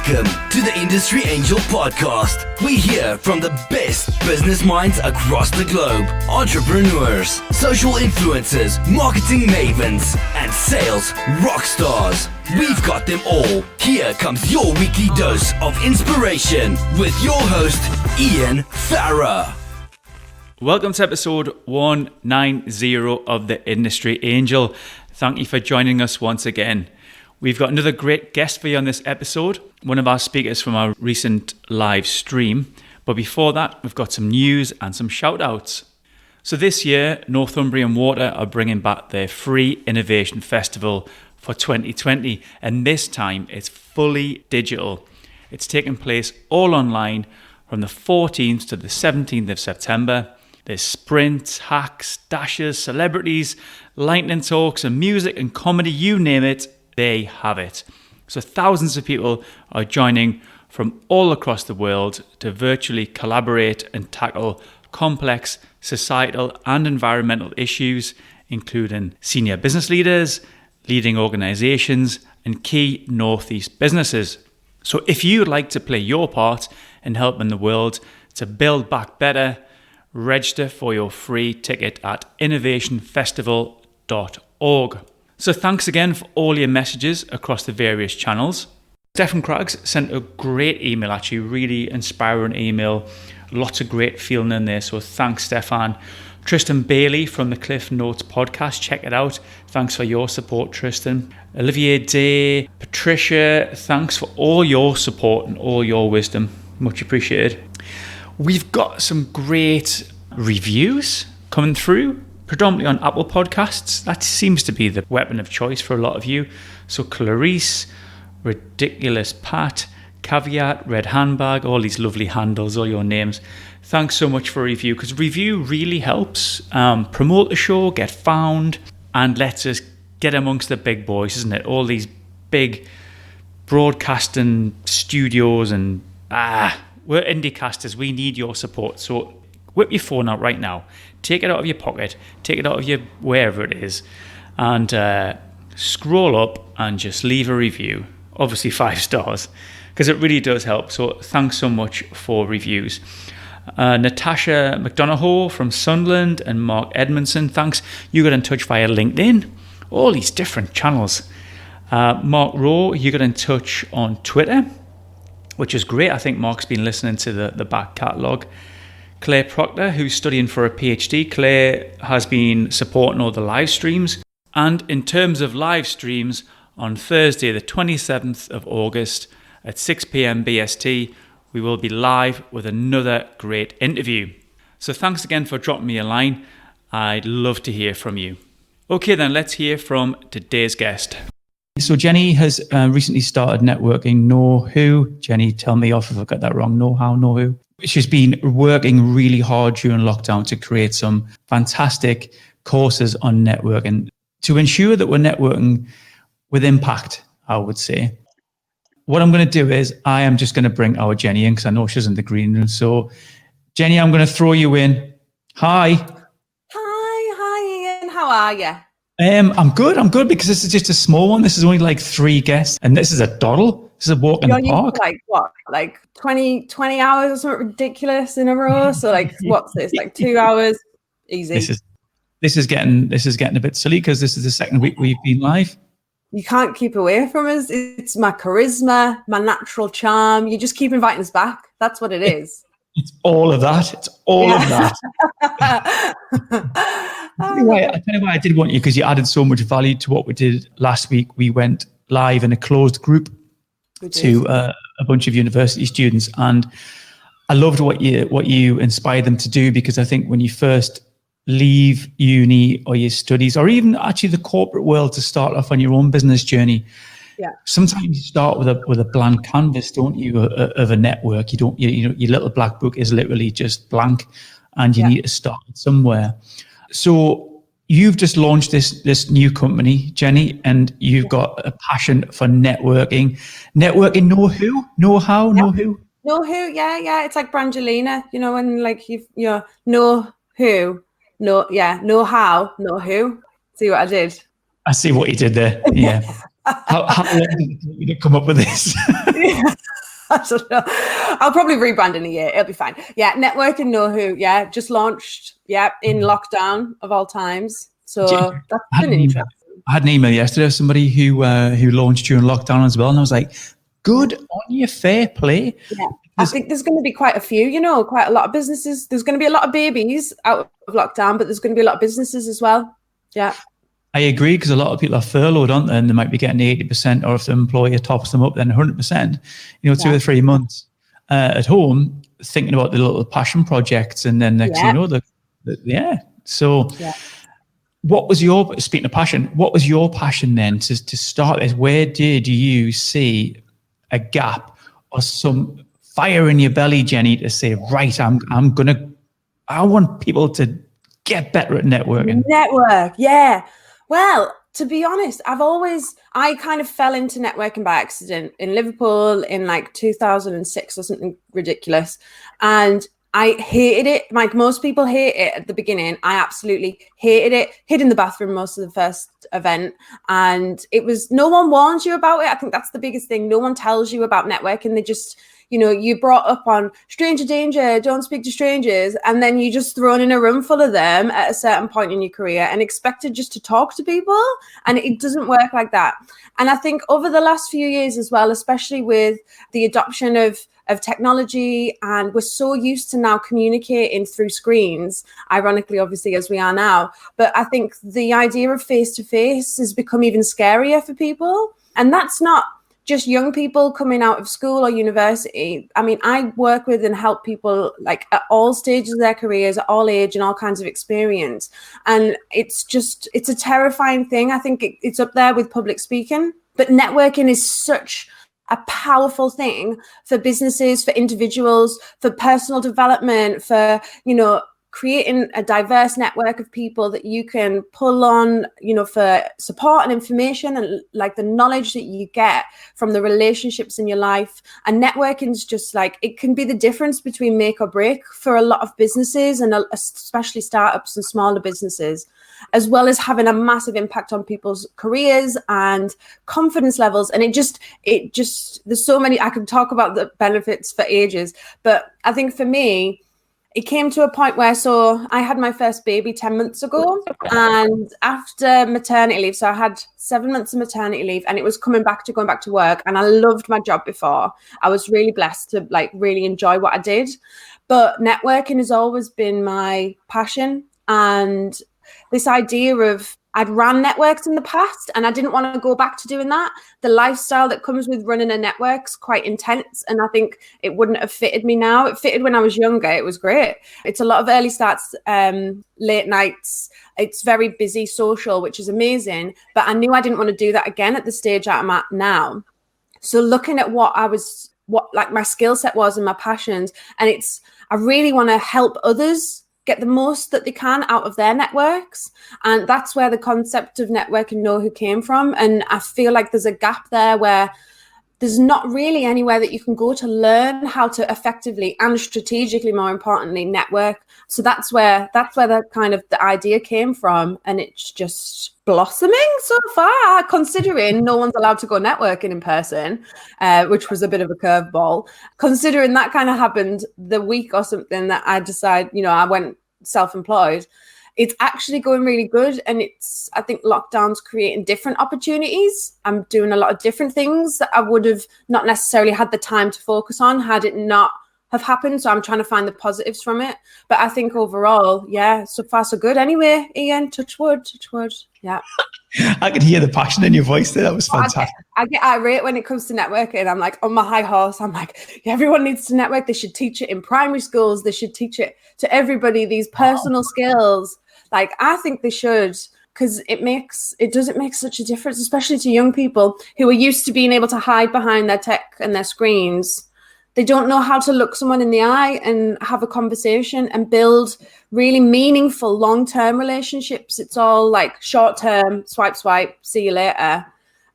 Welcome to the Industry Angel Podcast. We hear from the best business minds across the globe, entrepreneurs, social influencers, marketing mavens, and sales rock stars. We've got them all. Here comes your weekly dose of inspiration with your host, Ian Farah. Welcome to episode 190 of the Industry Angel. Thank you for joining us once again. We've got another great guest for you on this episode, one of our speakers from our recent live stream. But before that, we've got some news and some shout outs. So this year, Northumbrian Water are bringing back their free innovation festival for 2020. And this time it's fully digital. It's taking place all online from the 14th to the 17th of September. There's sprints, hacks, dashes, celebrities, lightning talks and music and comedy, you name it. They have it. So thousands of people are joining from all across the world to virtually collaborate and tackle complex societal and environmental issues, including senior business leaders, leading organizations, and key Northeast businesses. So if you'd like to play your part in helping the world to build back better, register for your free ticket at innovationfestival.org. So thanks again for all your messages across the various channels. Stefan Craggs sent a great email, actually, really inspiring email. Lots of great feeling in there, so thanks, Stefan. Tristan Bailey from the Cliff Notes podcast, check it out. Thanks for your support, Tristan. Olivier Day, Patricia, thanks for all your support and all your wisdom. Much appreciated. We've got some great reviews coming through, predominantly on Apple Podcasts. That seems to be the weapon of choice for a lot of you. So Clarice, Ridiculous Pat, Caveat, Red Handbag, all these lovely handles, all your names. Thanks so much for a review, because review really helps promote the show, get found, and lets us get amongst the big boys, isn't it? All these big broadcasting studios and we're indie casters. We need your support. So whip your phone out right now. Take it out of your pocket. Take it out of your wherever it is. And scroll up and just leave a review. Obviously 5 stars, because it really does help. So thanks so much for reviews. Natasha McDonough from Sunderland and Mark Edmondson, thanks. You got in touch via LinkedIn. All these different channels. Mark Rowe, you got in touch on Twitter, which is great. I think Mark's been listening to the back catalogue. Claire Proctor, who's studying for a PhD. Claire has been supporting all the live streams. And in terms of live streams, on Thursday, the 27th of August at 6 p.m. BST, we will be live with another great interview. So thanks again for dropping me a line. I'd love to hear from you. Okay, then let's hear from today's guest. So Jeni has recently started Networking KnoWho. Jeni, tell me off if I got that wrong. KnoWho. She's been working really hard during lockdown to create some fantastic courses on networking to ensure that we're networking with impact, I would say. What I'm going to do is I am just going to bring our Jeni in, because I know she's in the green room. So Jeni, I'm going to throw you in. Hi, Ian. How are you? I'm good because this is just a small one. This is only like 3 guests, and this is a doddle. This is a walk in the park. Like what? Like 20 hours or something ridiculous in a row? So like, what's this? Like 2 hours? Easy. This is getting a bit silly, because this is the second week we've been live. You can't keep away from us. It's my charisma, my natural charm. You just keep inviting us back. That's what it is. It's all of that. It's all of that. I tell you why I did want you, because you added so much value to what we did last week. We went live in a closed group to a bunch of university students, and I loved what you inspired them to do, because I think when you first leave uni or your studies, or even actually the corporate world, to start off on your own business journey, sometimes you start with a blank canvas, don't you, of a network. You don't, your little black book is literally just blank, and you need to start somewhere. So you've just launched this new company, Jeni, and you've got a passion for networking. Networking KnoWho? Know-how? KnoWho? KnoWho, yeah. It's like Brangelina, when like you're know who, know how, know who. See what I did? I see what you did there. Yeah. How long did it take you to come up with this? I don't know. I'll probably rebrand in a year. It'll be fine. Yeah, Networking KnoWho. Yeah, just launched. Yeah, in lockdown of all times. So that's been interesting. I had an email yesterday of somebody who launched during lockdown as well, and I was like, "Good on you, fair play." Yeah, I think there's going to be quite a few. Quite a lot of businesses. There's going to be a lot of babies out of lockdown, but there's going to be a lot of businesses as well. Yeah. I agree, because a lot of people are furloughed, aren't they? And they might be getting 80%, or if the employer tops them up, then 100%. 2 or 3 months at home, thinking about the little passion projects, and then next thing you know, So, what was speaking of passion? What was your passion then to start this? Where did you see a gap or some fire in your belly, Jeni, to say, right, I want people to get better at networking? Network, yeah. Well, to be honest, I kind of fell into networking by accident in Liverpool in like 2006 or something ridiculous. And I hated it. Like most people hate it at the beginning. I absolutely hated it. Hid in the bathroom most of the first event. And no one warns you about it. I think that's the biggest thing. No one tells you about networking. They just, you brought up on stranger danger, don't speak to strangers. And then you just thrown in a room full of them at a certain point in your career and expected just to talk to people. And it doesn't work like that. And I think over the last few years as well, especially with the adoption of technology, and we're so used to now communicating through screens, ironically, obviously, as we are now. But I think the idea of face-to-face has become even scarier for people. And that's not just young people coming out of school or university. I mean, I work with and help people like at all stages of their careers, at all age and all kinds of experience. And it's a terrifying thing. I think it's up there with public speaking. But networking is such a powerful thing for businesses, for individuals, for personal development, for, creating a diverse network of people that you can pull on, for support and information, and like the knowledge that you get from the relationships in your life. And networking is just like, it can be the difference between make or break for a lot of businesses, and especially startups and smaller businesses, as well as having a massive impact on people's careers and confidence levels. And it just, there's so many, I could talk about the benefits for ages, but I think for me, it came to a point where, so I had my first baby 10 months ago, and after maternity leave, so I had 7 months of maternity leave, and it was going back to work, and I loved my job before. I was really blessed to like really enjoy what I did, but networking has always been my passion. And this idea of, I'd ran networks in the past and I didn't want to go back to doing that. The lifestyle that comes with running a network's quite intense, and I think it wouldn't have fitted me now. It fitted when I was younger. It was great. It's a lot of early starts, late nights. It's very busy social, which is amazing. But I knew I didn't want to do that again at the stage I'm at now. So looking at what like my skill set was and my passions, and I really want to help others get the most that they can out of their networks. And that's where the concept of Networking KnoWho came from. And I feel like there's a gap there where there's not really anywhere that you can go to learn how to effectively and strategically, more importantly, network. So that's where the kind of the idea came from. And it's just blossoming so far, considering no one's allowed to go networking in person, which was a bit of a curveball. Considering that kind of happened the week or something that I decided, I went self-employed. It's actually going really good. And I think lockdown's creating different opportunities. I'm doing a lot of different things that I would have not necessarily had the time to focus on had it not have happened. So I'm trying to find the positives from it. But I think overall, yeah, so far so good. Anyway, Ian, touch wood. Yeah. I could hear the passion in your voice there. That was fantastic. I get irate when it comes to networking. I'm like on my high horse. I'm like, yeah, everyone needs to network. They should teach it in primary schools. They should teach it to everybody, these personal skills. Like, I think they should, because it doesn't make such a difference, especially to young people who are used to being able to hide behind their tech and their screens. They don't know how to look someone in the eye and have a conversation and build really meaningful long-term relationships. It's all like short-term, swipe, see you later.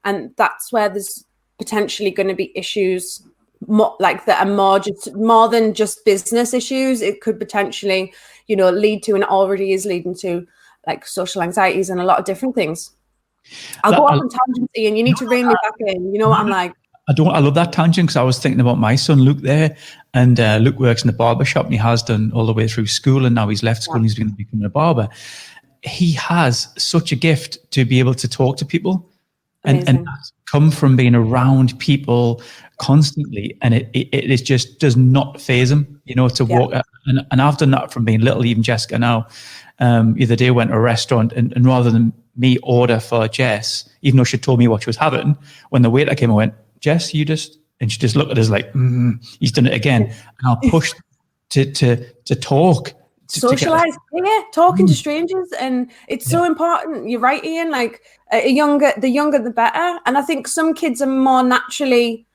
And that's where there's potentially going to be issues that are more than just business issues. It could potentially, lead to, and already is leading to, like social anxieties and a lot of different things. I'll go off on tangents, Ian. You need to rein me back in. You know what I'm like. I love that tangent, because I was thinking about my son Luke there, and Luke works in the barber shop, and he has done all the way through school, and now he's left school and he's going to become a barber. He has such a gift to be able to talk to people, and that's come from being around people constantly, and it just does not faze him, to walk. And I've done that from being little. Even Jessica now, the other day I went to a restaurant, and rather than me order for Jess, even though she told me what she was having, when the waiter came, I went, "Jess, and she just looked at us like, he's done it again." And I'll push to talk. Socialize, talking to strangers, and it's so important. You're right, Ian. Like the younger the better. And I think some kids are more naturally,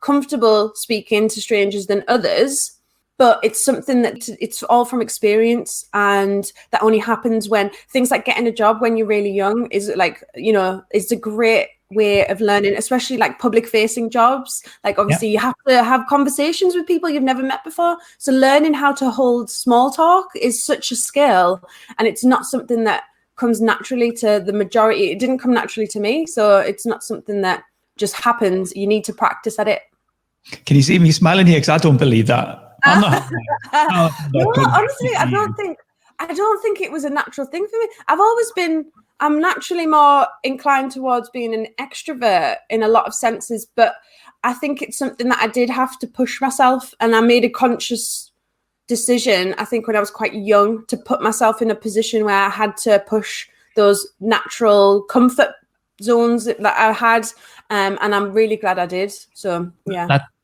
comfortable speaking to strangers than others. But it's something that it's all from experience, and that only happens when things like getting a job when you're really young is like, it's a great way of learning, especially like public facing jobs. Like obviously you have to have conversations with people you've never met before. So learning how to hold small talk is such a skill, and it's not something that comes naturally to the majority. It didn't come naturally to me. So it's not something that just happens. You need to practice at it. Can you see me smiling here? Because I don't believe that. I'm not. No, honestly, I don't think it was a natural thing for me. I'm naturally more inclined towards being an extrovert in a lot of senses, but I think it's something that I did have to push myself, and I made a conscious decision, I think when I was quite young, to put myself in a position where I had to push those natural comfort zones that I had, and I'm really glad I did. So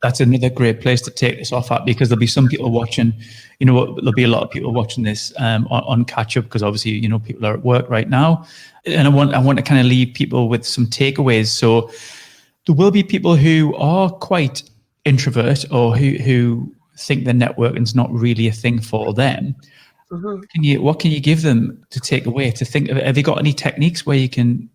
that's another great place to take this off at, because there'll be some people watching, there'll be a lot of people watching this on catch up, because obviously people are at work right now, and I want to kind of leave people with some takeaways. So there will be people who are quite introvert, or who think the networking's not really a thing for them. What can you give them to take away, to think of it? Have you got any techniques where you can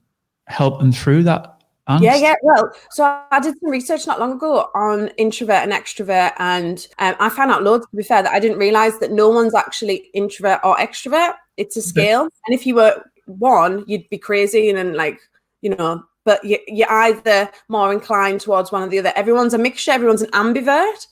help them through that angst? Yeah. Well, so I did some research not long ago on introvert and extrovert, and I found out loads, to be fair, that I didn't realize that no one's actually introvert or extrovert. It's a scale. And if you were one, you'd be crazy, and then but you're either more inclined towards one or the other. Everyone's a mixture. Everyone's an ambivert.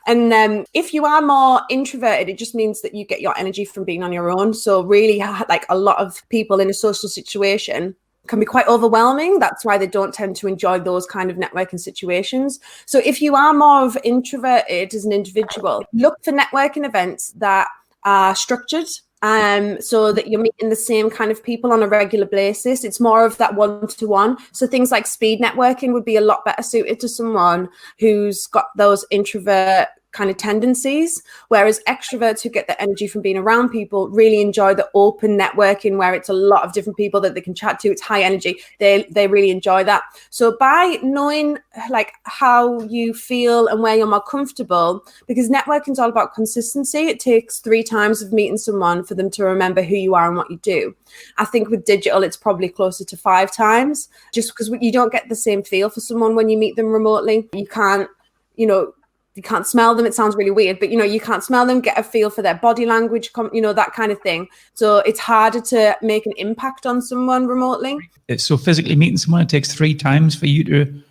And if you are more introverted, it just means that you get your energy from being on your own. So really, like a lot of people in a social situation can be quite overwhelming. That's why they don't tend to enjoy those kind of networking situations. So if you are more of introverted as an individual, look for networking events that are structured, so that you're meeting the same kind of people on a regular basis. It's more of that one-to-one. So things like speed networking would be a lot better suited to someone who's got those introvert kind of tendencies, whereas extroverts who get the energy from being around people really enjoy the open networking, where it's a lot of different people that they can chat to. It's high energy. They really enjoy that. So by knowing like how you feel and where you're more comfortable, because networking is all about consistency. It takes 3 times of meeting someone for them to remember who you are and what you do. I think with digital, it's probably closer to 5 times, just because you don't get the same feel for someone when you meet them remotely. You can't, you can't smell them. It sounds really weird, but you can't smell them, get a feel for their body language, that kind of thing. So it's harder to make an impact on someone remotely. So physically meeting someone, it takes 3 times for you to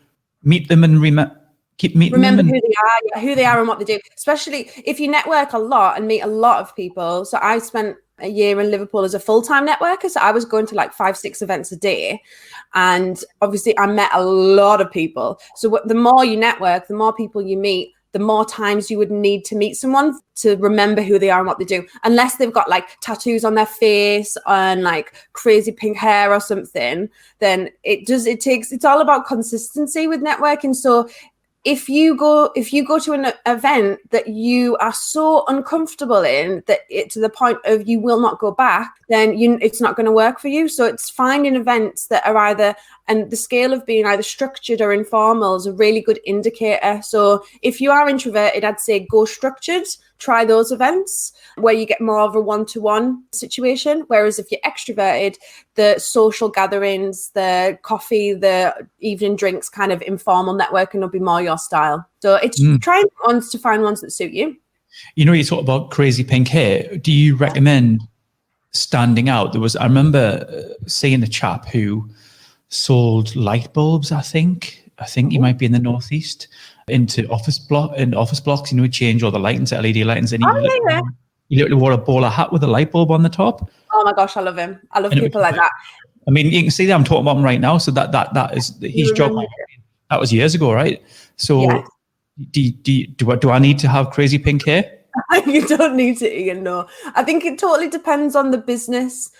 meet them and keep meeting them. Remember who they are and what they do, especially if you network a lot and meet a lot of people. So I spent a year in Liverpool as a full-time networker. So I was going to like 5-6 events a day. And obviously I met a lot of people. So the more you network, the more people you meet, the more times you would need to meet someone to remember who they are and what they do. Unless they've got like tattoos on their face and like crazy pink hair or something, then it's all about consistency with networking. So if you go to an event that you are so uncomfortable in that it to the point of you will not go back, then it's not going to work for you. So it's finding events that are either, and the scale of being either structured or informal is a really good indicator. So if you are introverted, I'd say go structured. Try those events where you get more of a one-to-one situation. Whereas if you're extroverted, the social gatherings, the coffee, the evening drinks, kind of informal networking will be more your style. So it's trying to find ones that suit you. You talk about crazy pink hair. Do you recommend standing out? I remember seeing a chap who sold light bulbs, I think. I think you might be in the northeast, into office blocks, change all the lights to LED lights, and he literally wore a bowler hat with a light bulb on the top. Oh my gosh, I love him. I love people like that. I mean, you can see that I'm talking about him right now. So that is his job. That was years ago, right? So do I need to have crazy pink hair? You don't need to, Ian, no. I think it totally depends on the business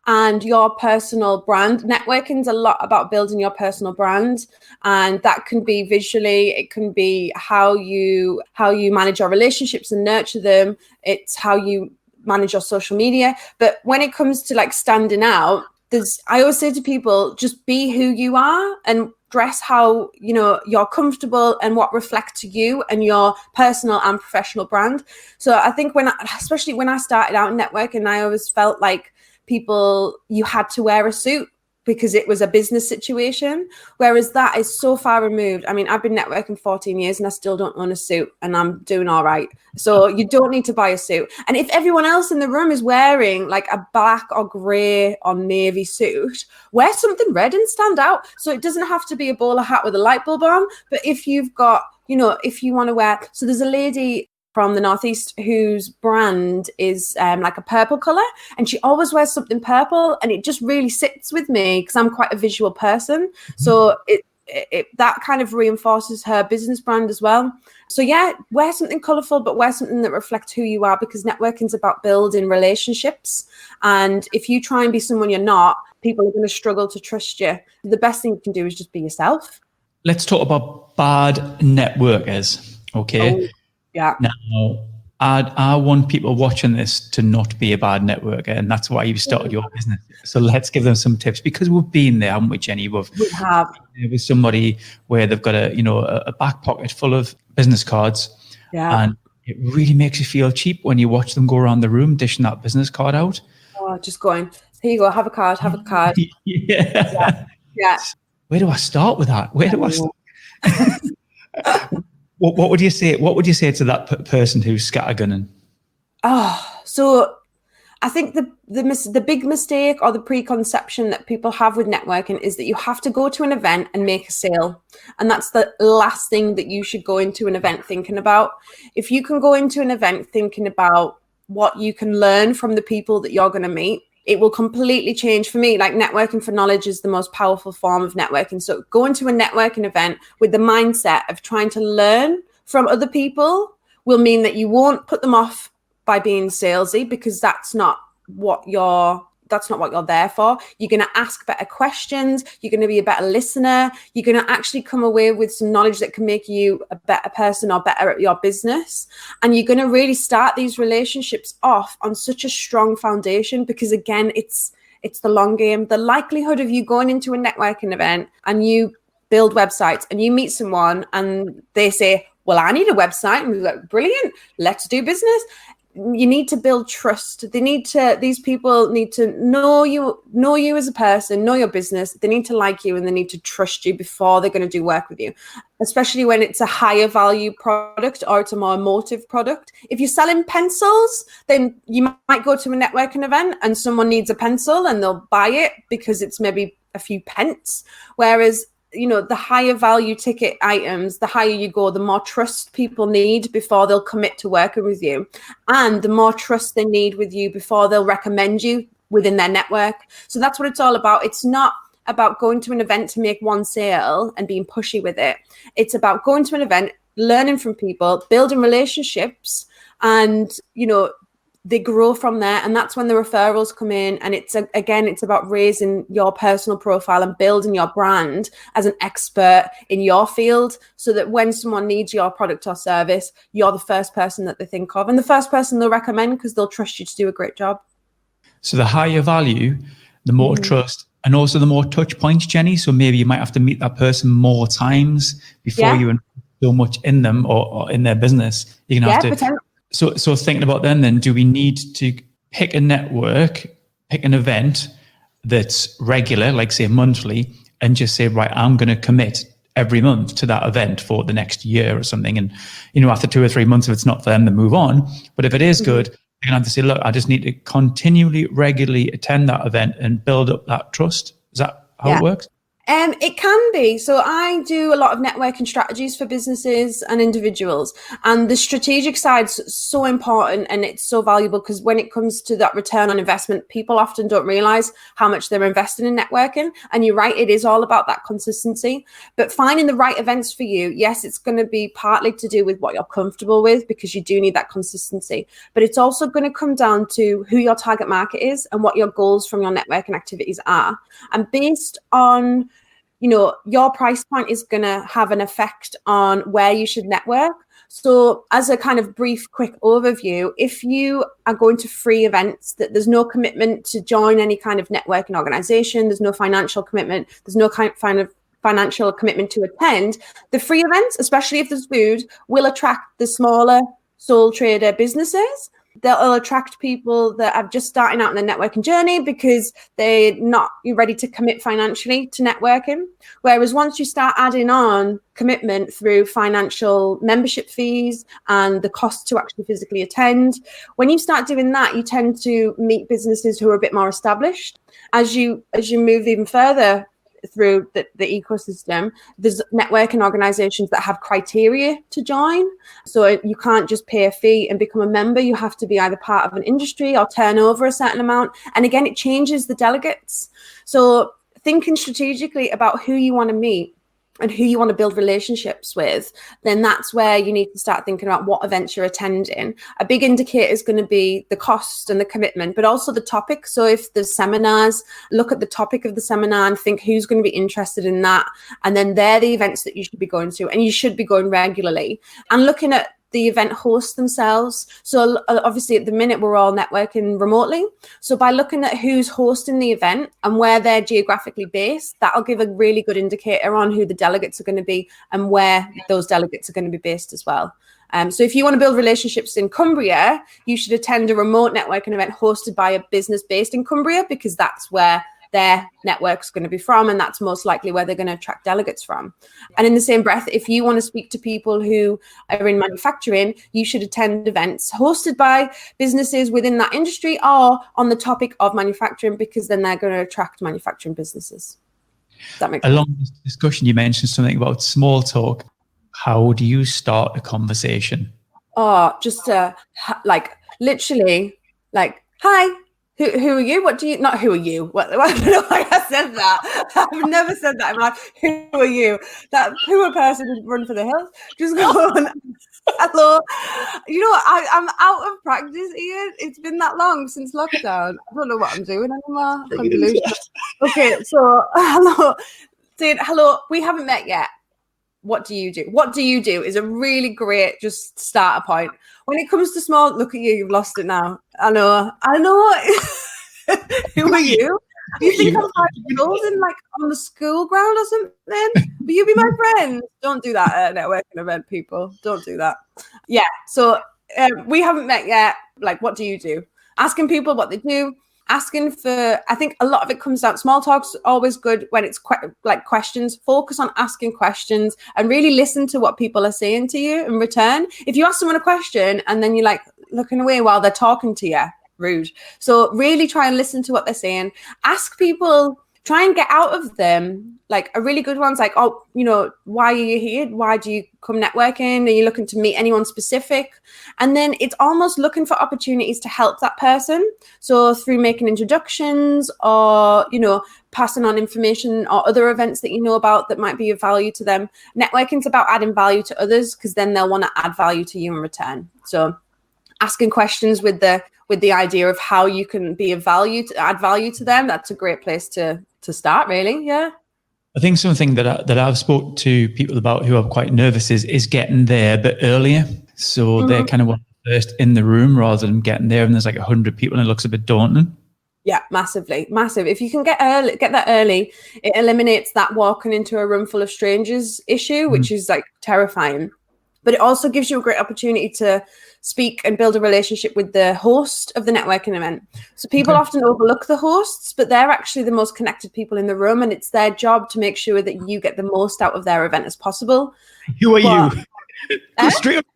and your personal brand. Networking's a lot about building your personal brand, and that can be visually, it can be how you manage your relationships and nurture them. It's how you manage your social media. But when it comes to like standing out, I always say to people, just be who you are and dress how you're comfortable and what reflects you and your personal and professional brand. So I think especially when I started out in networking, I always felt like you had to wear a suit because it was a business situation, whereas that is so far removed. I mean, I've been networking 14 years and I still don't own a suit, and I'm doing all right. So you don't need to buy a suit. And if everyone else in the room is wearing like a black or grey or navy suit, wear something red and stand out. So it doesn't have to be a bowler hat with a light bulb on. But if you've got, if you want to wear, so there's a lady from the northeast whose brand is like a purple color, and she always wears something purple, and it just really sits with me because I'm quite a visual person. So it that kind of reinforces her business brand as well. So yeah, wear something colorful, but wear something that reflects who you are, because networking's about building relationships. And if you try and be someone you're not, people are going to struggle to trust you. The best thing you can do is just be yourself. Let's talk about bad networkers. Okay. Oh. Yeah. Now, I want people watching this to not be a bad networker, and that's why you started your business. So let's give them some tips, because we've been there, haven't we, Jeni? We have. With somebody where they've got a back pocket full of business cards, and it really makes you feel cheap when you watch them go around the room dishing that business card out. Oh, just going, here you go, have a card. Yeah. Where do I start with that? Where do I start? What would you say? What would you say to that person who's scattergunning? Oh, so I think the big mistake or the preconception that people have with networking is that you have to go to an event and make a sale. And that's the last thing that you should go into an event thinking about. If you can go into an event thinking about what you can learn from the people that you're going to meet, it will completely change. For me, like, networking for knowledge is the most powerful form of networking. So go into a networking event with the mindset of trying to learn from other people will mean that you won't put them off by being salesy, because that's not what you're there for. You're going to ask better questions. You're going to be a better listener. You're going to actually come away with some knowledge that can make you a better person or better at your business. And you're going to really start these relationships off on such a strong foundation, because again, it's the long game. The likelihood of you going into a networking event and you build websites and you meet someone and they say, well, I need a website, and we're like, brilliant, let's do business. You need to build trust. These people need to know you as a person, know your business. They need to like you, and they need to trust you before they're going to do work with you, especially when it's a higher value product or it's a more emotive product. If you're selling pencils, then you might go to a networking event and someone needs a pencil and they'll buy it because it's maybe a few pence. Whereas, the higher value ticket items, the higher you go, the more trust people need before they'll commit to working with you. And the more trust they need with you before they'll recommend you within their network. So that's what it's all about. It's not about going to an event to make one sale and being pushy with it. It's about going to an event, learning from people, building relationships, and, they grow from there. And that's when the referrals come in. And it's about raising your personal profile and building your brand as an expert in your field, so that when someone needs your product or service, you're the first person that they think of and the first person they'll recommend, because they'll trust you to do a great job. So the higher value, the more trust, and also the more touch points, Jeni. So maybe you might have to meet that person more times before you invest so much in them or in their business. You're going to have to. So thinking about then, do we need to pick an event that's regular, like say monthly, and just say, right, I'm going to commit every month to that event for the next year or something. And, after 2 or 3 months, if it's not for them, to move on. But if it is good, you're going to have to say, look, I just need to regularly attend that event and build up that trust. Is that how it works? It can be. So I do a lot of networking strategies for businesses and individuals. And the strategic side's so important and it's so valuable because when it comes to that return on investment, people often don't realize how much they're investing in networking. And you're right, it is all about that consistency. But finding the right events for you, yes, it's going to be partly to do with what you're comfortable with because you do need that consistency. But it's also going to come down to who your target market is and what your goals from your networking activities are. And based on your price point is going to have an effect on where you should network. So as a kind of brief, quick overview, if you are going to free events that there's no commitment to join any kind of networking organization, there's no financial commitment, there's no kind of financial commitment to attend, the free events, especially if there's food, will attract the smaller sole trader businesses. They'll attract people that are just starting out in their networking journey because they're not ready to commit financially to networking. Whereas once you start adding on commitment through financial membership fees and the cost to actually physically attend, when you start doing that, you tend to meet businesses who are a bit more established. As you move even further through the ecosystem, there's networking organizations that have criteria to join. So you can't just pay a fee and become a member. You have to be either part of an industry or turn over a certain amount. And again, it changes the delegates. So thinking strategically about who you want to meet and who you want to build relationships with, then that's where you need to start thinking about what events you're attending. A big indicator is going to be the cost and the commitment, but also the topic. So if there's seminars, look at the topic of the seminar and think who's going to be interested in that. And then they're the events that you should be going to, and you should be going regularly. And looking at the event hosts themselves. So obviously at the minute we're all networking remotely. So by looking at who's hosting the event and where they're geographically based, that'll give a really good indicator on who the delegates are going to be and where those delegates are going to be based as well. So if you want to build relationships in Cumbria, you should attend a remote networking event hosted by a business based in Cumbria because that's where their network's going to be from, and that's most likely where they're going to attract delegates from. And in the same breath, if you want to speak to people who are in manufacturing, you should attend events hosted by businesses within that industry or on the topic of manufacturing, because then they're going to attract manufacturing businesses. Does that make sense? Along this discussion, you mentioned something about small talk. How do you start a conversation? Oh, just literally, hi. Who are you? What do you? Not who are you? What? I don't know why I said that. I've never said that. I'm like, who are you? That poor person who run for the hills. Just go on. Hello. You know what? I'm out of practice, Ian. It's been that long since lockdown. I don't know what I'm doing anymore. Okay, so hello. Saying hello. We haven't met yet. What do you do? What do you do is a really great just starter point. When it comes to small, look at you, you've lost it now. I know. Who are you? You think I'm 5 years old and on the school ground or something? Will you be my friend? Don't do that at a networking event, people. Don't do that. Yeah. So we haven't met yet. What do you do? Asking people what they do. Asking for, I think a lot of it comes down, small talk's always good when it's questions. Focus on asking questions and really listen to what people are saying to you in return. If you ask someone a question and then you're looking away while they're talking to you, rude. So really try and listen to what they're saying. Ask people, try and get out of them. A really good one's why are you here? Why do you come networking? Are you looking to meet anyone specific? And then it's almost looking for opportunities to help that person. So through making introductions or, passing on information or other events that you know about that might be of value to them. Networking's about adding value to others because then they'll want to add value to you in return. So asking questions with the idea of how you can be of value, to add value to them, that's a great place to start, really. Yeah. I think something that I've spoke to people about who are quite nervous is getting there a bit earlier. So they're kind of first in the room rather than getting there and there's 100 people and it looks a bit daunting. Yeah, massively, massive. If you can get that early, it eliminates that walking into a room full of strangers issue, which is terrifying. But it also gives you a great opportunity to speak and build a relationship with the host of the networking event. So people often overlook the hosts, but they're actually the most connected people in the room, and it's their job to make sure that you get the most out of their event as possible. Who are you? Straight up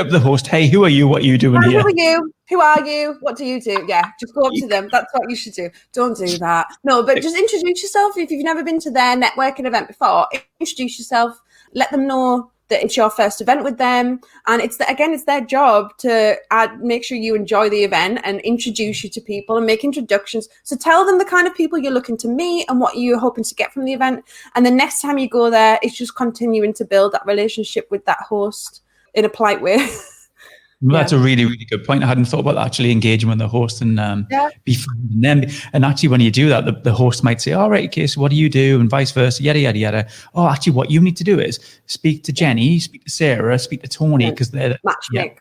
the host. Hey, who are you? What are you doing here? Who are you? who are you? What do you do? Yeah, just go up to them. That's what you should do. Don't do that. No, but just introduce yourself. If you've never been to their networking event before, introduce yourself. Let them know that it's your first event with them. And it's their job to make sure you enjoy the event and introduce you to people and make introductions. So tell them the kind of people you're looking to meet and what you're hoping to get from the event. And the next time you go there, it's just continuing to build that relationship with that host in a polite way. Well, that's a really, really good point. I hadn't thought about actually engaging with the host and befriending them. And actually, when you do that, the host might say, all right, okay, so what do you do? And vice versa, yada, yada, yada. Oh, actually, what you need to do is speak to Jeni, speak to Sarah, speak to Tony, because they're... Matchmake.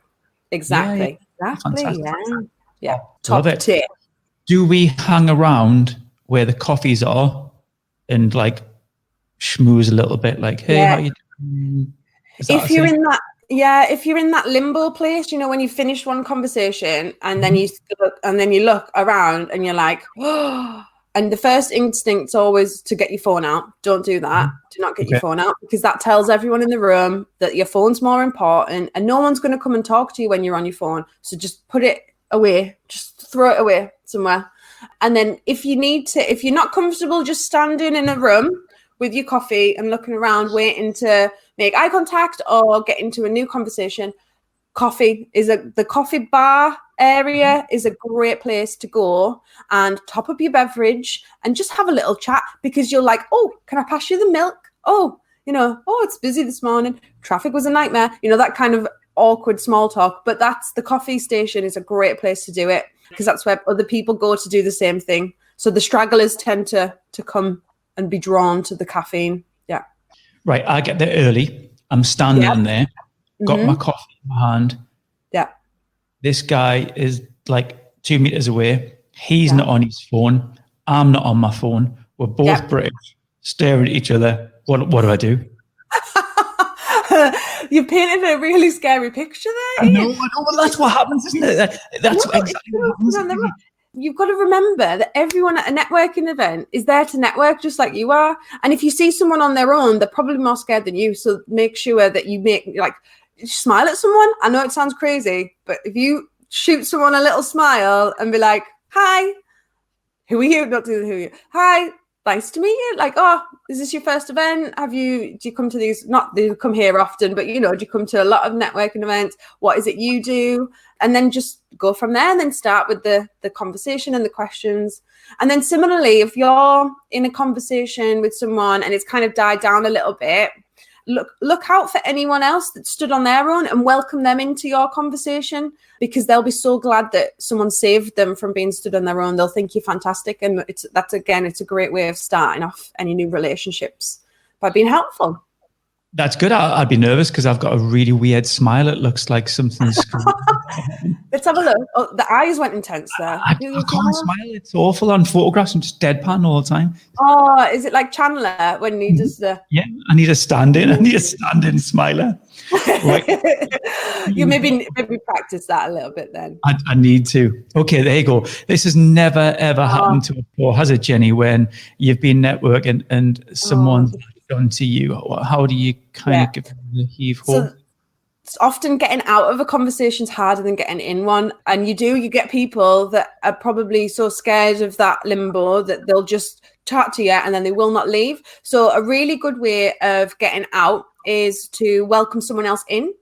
Exactly. Fantastic. Yeah. Top tip. Do we hang around where the coffees are and like schmooze a little bit? Like, hey, how you doing? If you're in that limbo place, when you finish one conversation and then you look around and you're like, oh, and the first instinct's always to get your phone out. Don't do that. Do not get your phone out, because that tells everyone in the room that your phone's more important and no one's going to come and talk to you when you're on your phone. So just put it away. Just throw it away somewhere. And then if you're not comfortable just standing in a room with your coffee and looking around, waiting to make eye contact or get into a new conversation, the coffee bar area is a great place to go and top up your beverage and just have a little chat, because you're like, oh, can I pass you the milk? Oh, it's busy this morning. Traffic was a nightmare. That kind of awkward small talk. But the coffee station is a great place to do it, because that's where other people go to do the same thing. So the stragglers tend to come and be drawn to the caffeine. Yeah. Right. I get there early. I'm standing there, got my coffee in my hand. Yeah. This guy is like 2 meters away. He's not on his phone. I'm not on my phone. We're both British, staring at each other. What do I do? You painted a really scary picture there. I know. Well, that's what happens, isn't it? That's exactly what happens. You've got to remember that everyone at a networking event is there to network just like you are. And if you see someone on their own, they're probably more scared than you. So make sure that you smile at someone. I know it sounds crazy, but if you shoot someone a little smile and be like, hi, who are you? Not do who are you? Hi, nice to meet you. Like, oh, is this your first event? Do you come to these? Not do you come here often, but do you come to a lot of networking events? What is it you do? And then just go from there and then start with the conversation and the questions. And then similarly, if you're in a conversation with someone and it's kind of died down a little bit, look out for anyone else that stood on their own and welcome them into your conversation, because they'll be so glad that someone saved them from being stood on their own. They'll think you're fantastic. And it's a great way of starting off any new relationships by being helpful. That's good. I'd be nervous because I've got a really weird smile. It looks like something's... Let's have a look. Oh, the eyes went intense there. I can't smile. It's awful on photographs. I'm just deadpan all the time. Oh, is it like Chandler when he does the... Yeah, I need a stand-in smiler. Right. You maybe practice that a little bit then. I need to. Okay, there you go. This has never, ever happened to before, has it, Jeni, when you've been networking and someone's done to you? How do you kind of give them the heave-ho? So, it's often getting out of a conversation is harder than getting in one. And you get people that are probably so scared of that limbo that they'll just chat to you and then they will not leave. So a really good way of getting out is to welcome someone else in.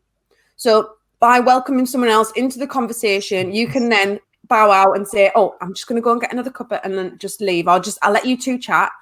So by welcoming someone else into the conversation, you can then bow out and say, oh, I'm just going to go and get another cuppa and then just leave. I'll let you two chat.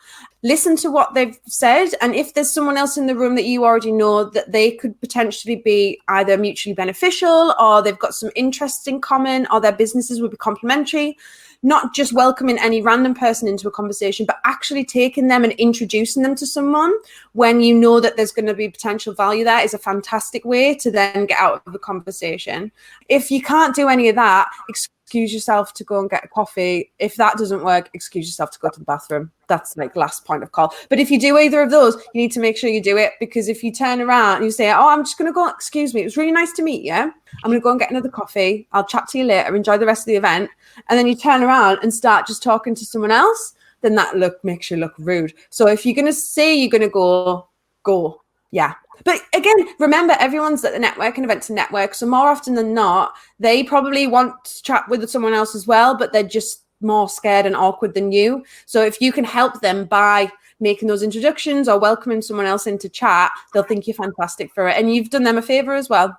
Listen to what they've said. And if there's someone else in the room that you already know that they could potentially be either mutually beneficial or they've got some interests in common or their businesses would be complementary, not just welcoming any random person into a conversation, but actually taking them and introducing them to someone when you know that there's going to be potential value there is a fantastic way to then get out of the conversation. If you can't do any of that, excuse yourself to go and get a coffee. If that doesn't work, excuse yourself to go to the bathroom. That's like last point of call. But if you do either of those, you need to make sure you do it, because if you turn around and you say, oh, I'm just going to go, excuse me, it was really nice to meet you. I'm going to go and get another coffee. I'll chat to you later. Enjoy the rest of the event. And then you turn around and start just talking to someone else, then that makes you look rude. So if you're going to say you're going to go. Yeah. But again, remember, everyone's at the networking event to network. So more often than not, they probably want to chat with someone else as well, but they're just more scared and awkward than you. So if you can help them by making those introductions or welcoming someone else into chat, they'll think you're fantastic for it. And you've done them a favor as well.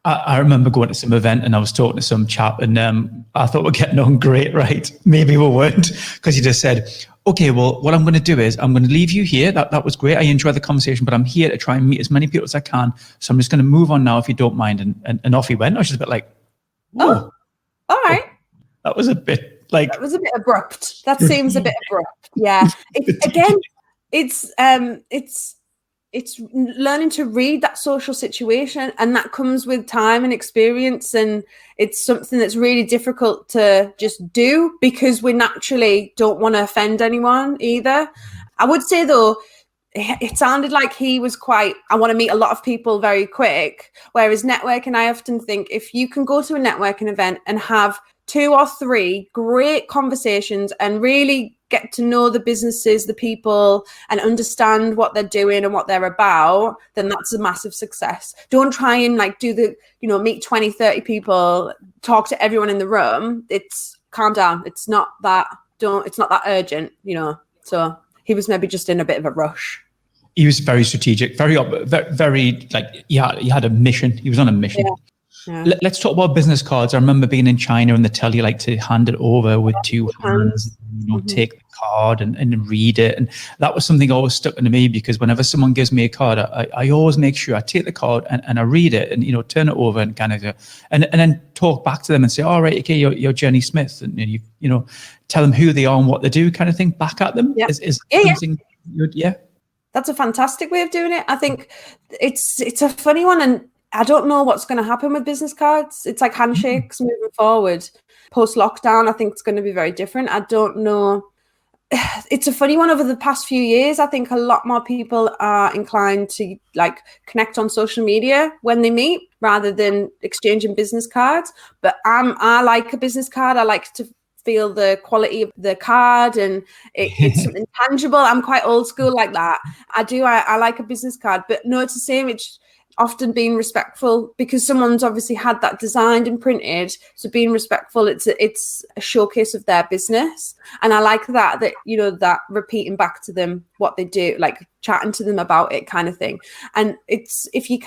I remember going to some event and I was talking to some chap and I thought we're getting on great, right? Maybe we weren't, because he just said, okay, well, what I'm going to do is I'm going to leave you here. That was great. I enjoyed the conversation, but I'm here to try and meet as many people as I can. So I'm just going to move on now, if you don't mind. And off he went. I was just a bit like, oh, all right. That was a bit like... That was a bit abrupt. That seems a bit abrupt. Yeah. It's learning to read that social situation, and that comes with time and experience, and it's something that's really difficult to just do because we naturally don't want to offend anyone either. I would say though, it sounded like he was quite, I want to meet a lot of people very quick, whereas networking, I often think if you can go to a networking event and have 2 or 3 great conversations and really get to know the businesses, the people, and understand what they're doing and what they're about, then that's a massive success. Don't try and meet 20, 30 people, talk to everyone in the room. It's calm down. It's not that urgent, So he was maybe just in a bit of a rush. He was very strategic, very like he had a mission. He was on a mission. Yeah. Yeah. Let's talk about business cards. I remember being in China and they tell you like to hand it over with 2 hands, take the card and read it. And that was something always stuck into me, because whenever someone gives me a card, I always make sure I take the card and I read it and, turn it over and kind of, and then talk back to them and say, all right, okay, you're Jeni Smith. And you tell them who they are and what they do, kind of thing, back at them. Yeah. Is something yeah. That's a fantastic way of doing it. I think it's a funny one, and I don't know what's going to happen with business cards. It's like handshakes moving forward. Post-lockdown, I think it's going to be very different. I don't know. It's a funny one. Over the past few years, I think a lot more people are inclined to connect on social media when they meet rather than exchanging business cards. But I like a business card. I like to feel the quality of the card, and it's something tangible. I'm quite old school like that. I like a business card, but no, it's the same. It's often being respectful, because someone's obviously had that designed and printed. So being respectful, it's a showcase of their business. And I like that repeating back to them what they do, like chatting to them about it kind of thing. And it's, if you've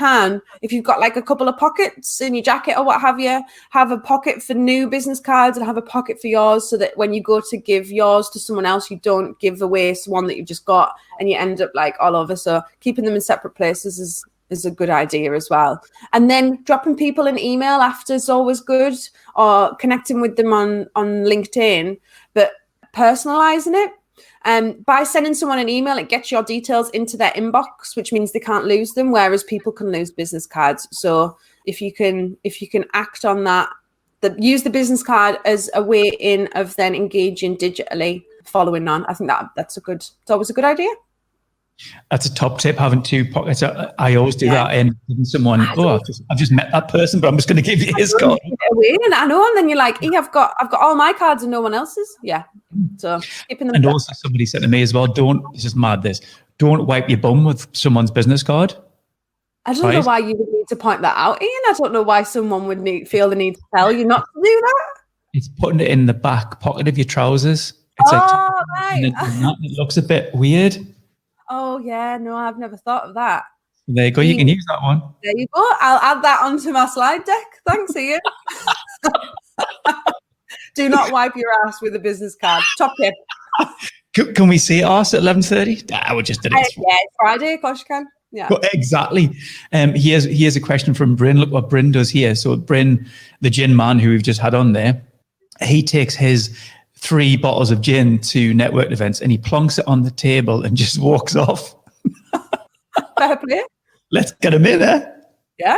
got like a couple of pockets in your jacket or what have you, have a pocket for new business cards and have a pocket for yours, so that when you go to give yours to someone else, you don't give away one that you've just got and you end up like all over. So keeping them in separate places is a good idea as well. And then dropping people an email after is always good, or connecting with them on LinkedIn, but personalizing it. By sending someone an email, it gets your details into their inbox, which means they can't lose them, whereas people can lose business cards. So if you can act on that, use the business card as a way in of then engaging digitally, following on. I think it's always a good idea. That's a top tip, having 2 pockets. I always do that, and giving someone, I've just met that person, but I'm just going to give you his card. I know, and then you're like, I've got all my cards and no one else's. Yeah. So keeping them. And also, somebody said to me as well, it's just mad this, don't wipe your bum with someone's business card. I don't know why you would need to point that out, Ian. I don't know why someone would feel the need to tell you not to do that. It's putting it in the back pocket of your trousers. It's right. It looks a bit weird. Oh, yeah. No, I've never thought of that. There you go. You can use that one. There you go. I'll add that onto my slide deck. Thanks, Ian. Do not wipe your ass with a business card. Top tip. Can we see us at 11:30? I would just did it. Yeah, it's Friday. Of course you can. Yeah. Exactly. Here's a question from Bryn. Look what Bryn does here. So Bryn, the gin man who we've just had on there, he takes his 3 bottles of gin to network events and he plonks it on the table and just walks off. Fair play. Let's get him in there. Yeah.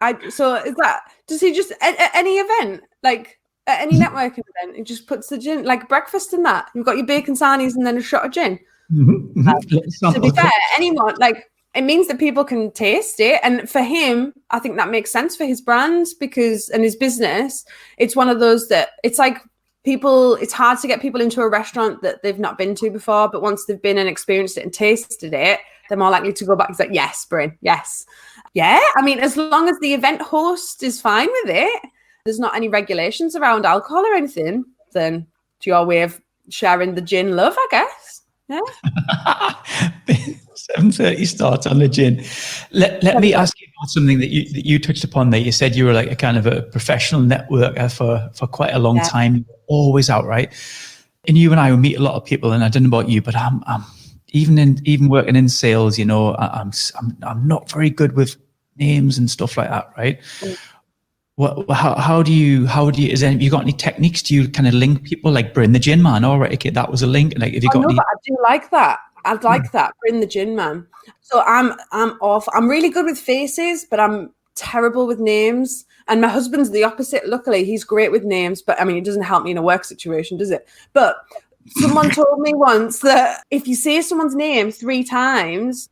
Does he just at any event, like at any networking event, he just puts the gin, like breakfast and that? You've got your bacon sarnies and then a shot of gin. Mm-hmm. To be fair, anyone, like, it means that people can taste it. And for him, I think that makes sense for his brand and his business. It's one of those that it's like, it's hard to get people into a restaurant that they've not been to before, but once they've been and experienced it and tasted it, they're more likely to go back and say, yes, Bryn, yes. Yeah, I mean, as long as the event host is fine with it, there's not any regulations around alcohol or anything, then it's your way of sharing the gin love, I guess. Yeah. 7:30 start on the gin. Let me ask you about something that you touched upon there. You said you were like a kind of a professional networker for quite a long time, always out, right? And you and I will meet a lot of people, and I don't know about you, but I'm even working in sales, you know, I'm not very good with names and stuff like that, right? How do you have you got any techniques? Do you kind of link people like Bryn the Gin Man? All right, okay, that was a link. Like, have you got any? But I do like that. I'd like that, Bryn the Gin Man. So I'm off. I'm really good with faces, but I'm terrible with names. And my husband's the opposite. Luckily, he's great with names, but I mean, it doesn't help me in a work situation, does it? But someone told me once that if you say someone's name 3 times,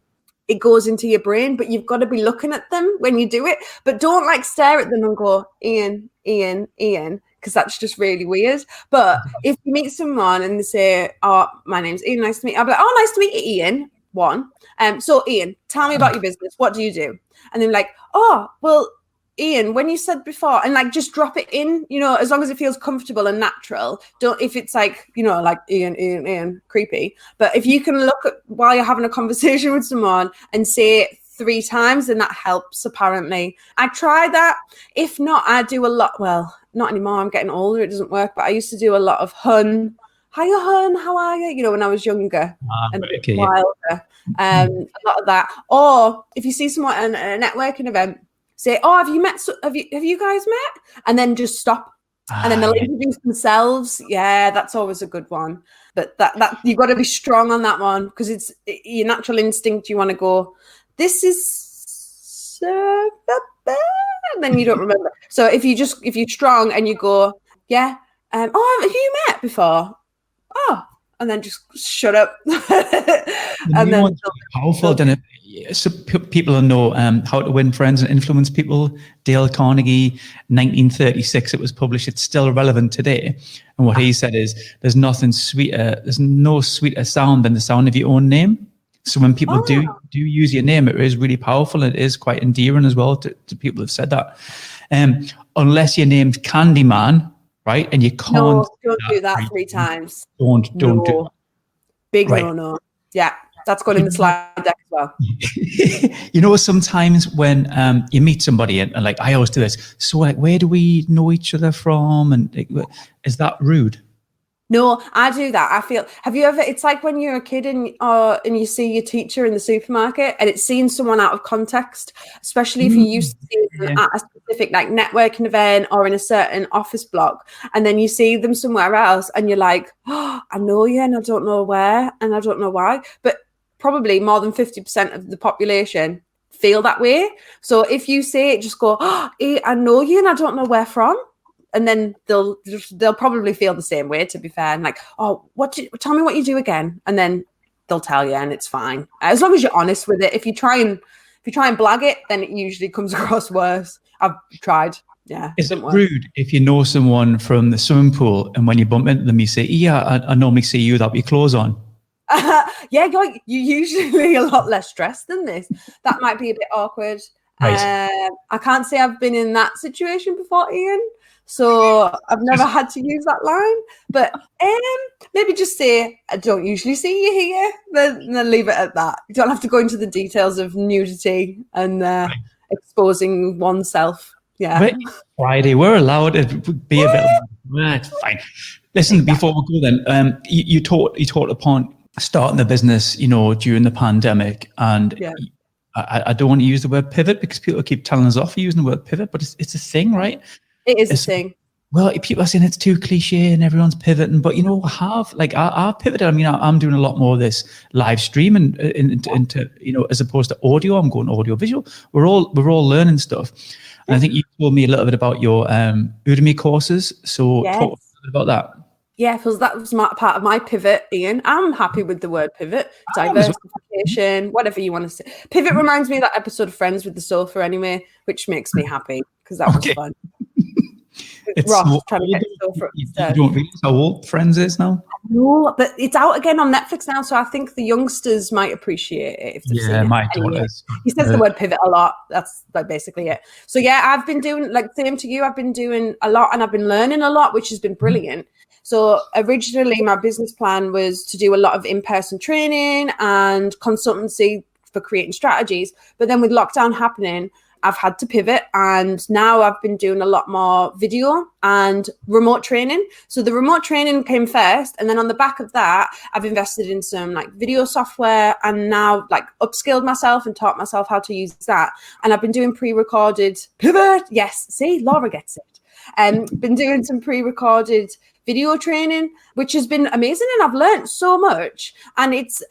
it goes into your brain, but you've got to be looking at them when you do it. But don't like stare at them and go, Ian, Ian, Ian, because that's just really weird. But if you meet someone and they say, oh, my name's Ian, nice to meet you, I'll be like, oh, nice to meet you, Ian. So Ian, tell me about your business. What do you do? And they're like, oh, well, Ian, when you said before, and like just drop it in, you know, as long as it feels comfortable and natural. Don't, if it's like, you know, like Ian, creepy. But if you can look at while you're having a conversation with someone and say it 3 times, then that helps, apparently. I try that. If not, I do a lot. Well, not anymore. I'm getting older. It doesn't work. But I used to do a lot of hun. Hiya, hun. How are you? You know, when I was younger and wilder. A lot of that. Or if you see someone at a networking event, say, oh, have you guys met? And then just stop. And then they'll introduce themselves. Yeah, that's always a good one. But that you've got to be strong on that one, because it's your natural instinct. You want to go, this is and then you don't remember. So if you're strong and you go, yeah, oh, have you met before? Oh, and then just shut up. And then powerful, then so people know How to Win Friends and Influence People. Dale Carnegie, 1936. It was published. It's still relevant today. And what he said is, there's no sweeter sound than the sound of your own name. So when people do use your name, it is really powerful. It is quite endearing as well to people who've said that. Unless your name's Candyman, right? And you can't. No, don't do that 3 times. Don't do that. Big no. Yeah, that's going in the slide deck as well. You know, sometimes when you meet somebody and like, I always do this. So like, where do we know each other from? And like, is that rude? No, I do that. I feel, have you ever, it's like when you're a kid and you see your teacher in the supermarket and it's seeing someone out of context, especially if you used to see them at a specific like networking event or in a certain office block, and then you see them somewhere else and you're like, oh, I know you and I don't know where and I don't know why. But probably more than 50% of the population feel that way. So if you say it, just go, oh, I know you and I don't know where from. And then they'll probably feel the same way, to be fair. And like, oh, tell me what you do again. And then they'll tell you, and it's fine. As long as you're honest with it. If you try and blag it, then it usually comes across worse. I've tried. Yeah. Is it rude if you know someone from the swimming pool and when you bump into them, you say, yeah, I normally see you without your clothes on? Yeah, you're usually a lot less stressed than this. That might be a bit awkward. Right. I can't say I've been in that situation before, Ian. So I've never had to use that line, but maybe just say, I don't usually see you here, then leave it at that. You don't have to go into the details of nudity and exposing oneself. Yeah. But Friday, we're allowed to be a bit. It's fine. Listen, before we go then, you taught upon starting the business, you know, during the pandemic, and I don't want to use the word pivot because people keep telling us off for using the word pivot, but it's a thing, right? It is a thing. Well, people are saying it's too cliche and everyone's pivoting, but you know, I've pivoted. I mean, I'm doing a lot more of this live streaming into, you know, as opposed to audio. I'm going audio visual. We're all learning stuff. And I think you told me a little bit about your Udemy courses. So talk a little bit about that. Yeah, because that was part of my pivot, Ian. I'm happy with the word pivot, diversification, whatever you want to say. Pivot reminds me of that episode of Friends with the sofa anyway, which makes me happy because that was fun. It's Ross so trying to get old. over You don't realize how old Friends is now? No, but it's out again on Netflix now, so I think the youngsters might appreciate it if they've seen it. My Anyway, daughter's. he says the word pivot a lot. That's like basically it. So yeah, I've been doing, like, same to you, I've been doing a lot and I've been learning a lot, which has been brilliant. So originally my business plan was to do a lot of in-person training and consultancy for creating strategies. But then with lockdown happening, I've had to pivot, and now I've been doing a lot more video and remote training. So the remote training came first, and then on the back of that, I've invested in some like video software and now like upskilled myself and taught myself how to use that. And I've been doing pre-recorded pivot. Yes, see, Laura gets it. Been doing some pre-recorded video training, which has been amazing, and I've learned so much. And it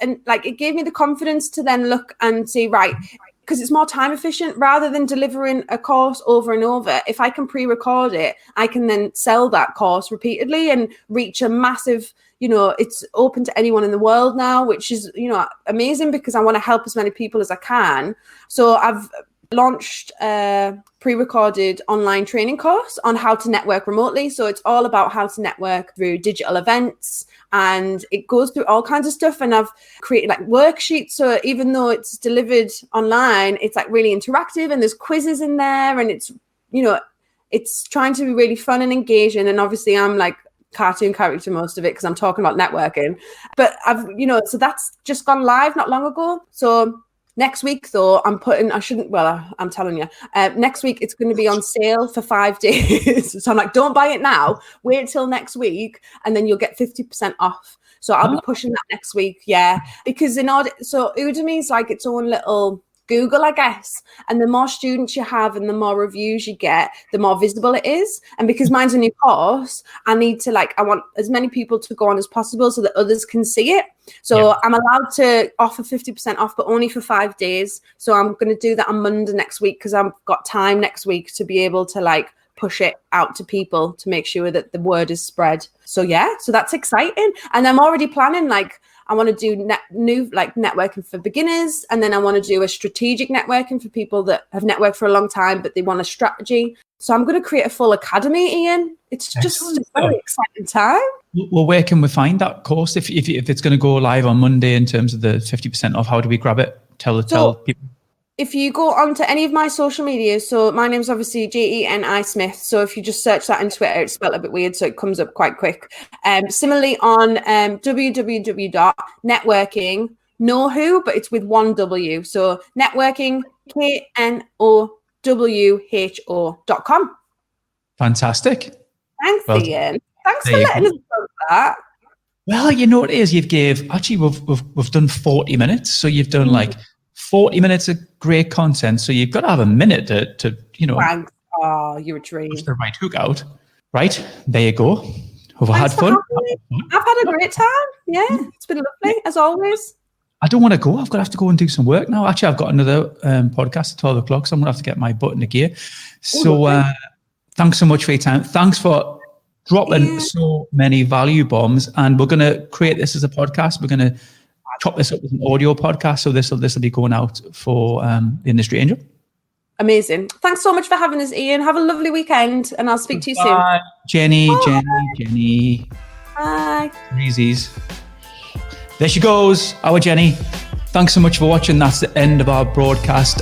gave me the confidence to then look and see, right, because it's more time efficient rather than delivering a course over and over. If I can pre-record it, I can then sell that course repeatedly and reach a massive, it's open to anyone in the world now, which is, amazing, because I want to help as many people as I can. So I've launched a pre-recorded online training course on how to network remotely. So it's all about how to network through digital events, and it goes through all kinds of stuff. And I've created like worksheets. So even though it's delivered online, it's like really interactive, and there's quizzes in there, and it's, it's trying to be really fun and engaging. And obviously I'm like cartoon character most of it because I'm talking about networking, but I've, so that's just gone live not long ago. So next week, though, I'm telling you, next week it's going to be on sale for 5 days. So I'm like, don't buy it now. Wait till next week, and then you'll get 50% off. So I'll be pushing that next week, because so Udemy is like its own little Google, I guess. And the more students you have and the more reviews you get, the more visible it is. And because mine's a new course, I want as many people to go on as possible so that others can see it. So I'm allowed to offer 50% off, but only for 5 days. So I'm going to do that on Monday next week, because I've got time next week to be able to push it out to people to make sure that the word is spread. So so that's exciting. And I'm already planning, I want to do networking for beginners, and then I want to do a strategic networking for people that have networked for a long time, but they want a strategy. So I'm going to create a full academy, Ian. It's just a very exciting time. Well, where can we find that course? If it's going to go live on Monday in terms of the 50% off, how do we grab it? Tell people. If you go onto any of my social medias, so my name's obviously Jeni Smith. So if you just search that in Twitter, it's spelled a bit weird, so it comes up quite quick. Similarly on www.networking KnoWho, but it's with one W. So networking KNOWHO.com. Fantastic. Thanks, Ian. Thanks for letting us know that. Well, you know what it is. We've done 40 minutes, so you've done 40 minutes of great content. So you've got to have a minute to Thanks. Oh, you're a dream. Push the right hook out. Right, there you go. Have I had fun? I've had a great time. Yeah, it's been lovely as always. I don't want to go. I've got to have to go and do some work now. Actually, I've got another podcast at 12 o'clock, so I'm going to have to get my butt in the gear. So thanks so much for your time. Thanks for dropping so many value bombs. And we're going to create this as a podcast. We're going to chop this up as an audio podcast. So this will be going out for the Industry Angel. Amazing. Thanks so much for having us, Ian. Have a lovely weekend, and I'll speak to you soon. Jeni. Bye. Reezy's. There she goes, our Jeni. Thanks so much for watching. That's the end of our broadcast.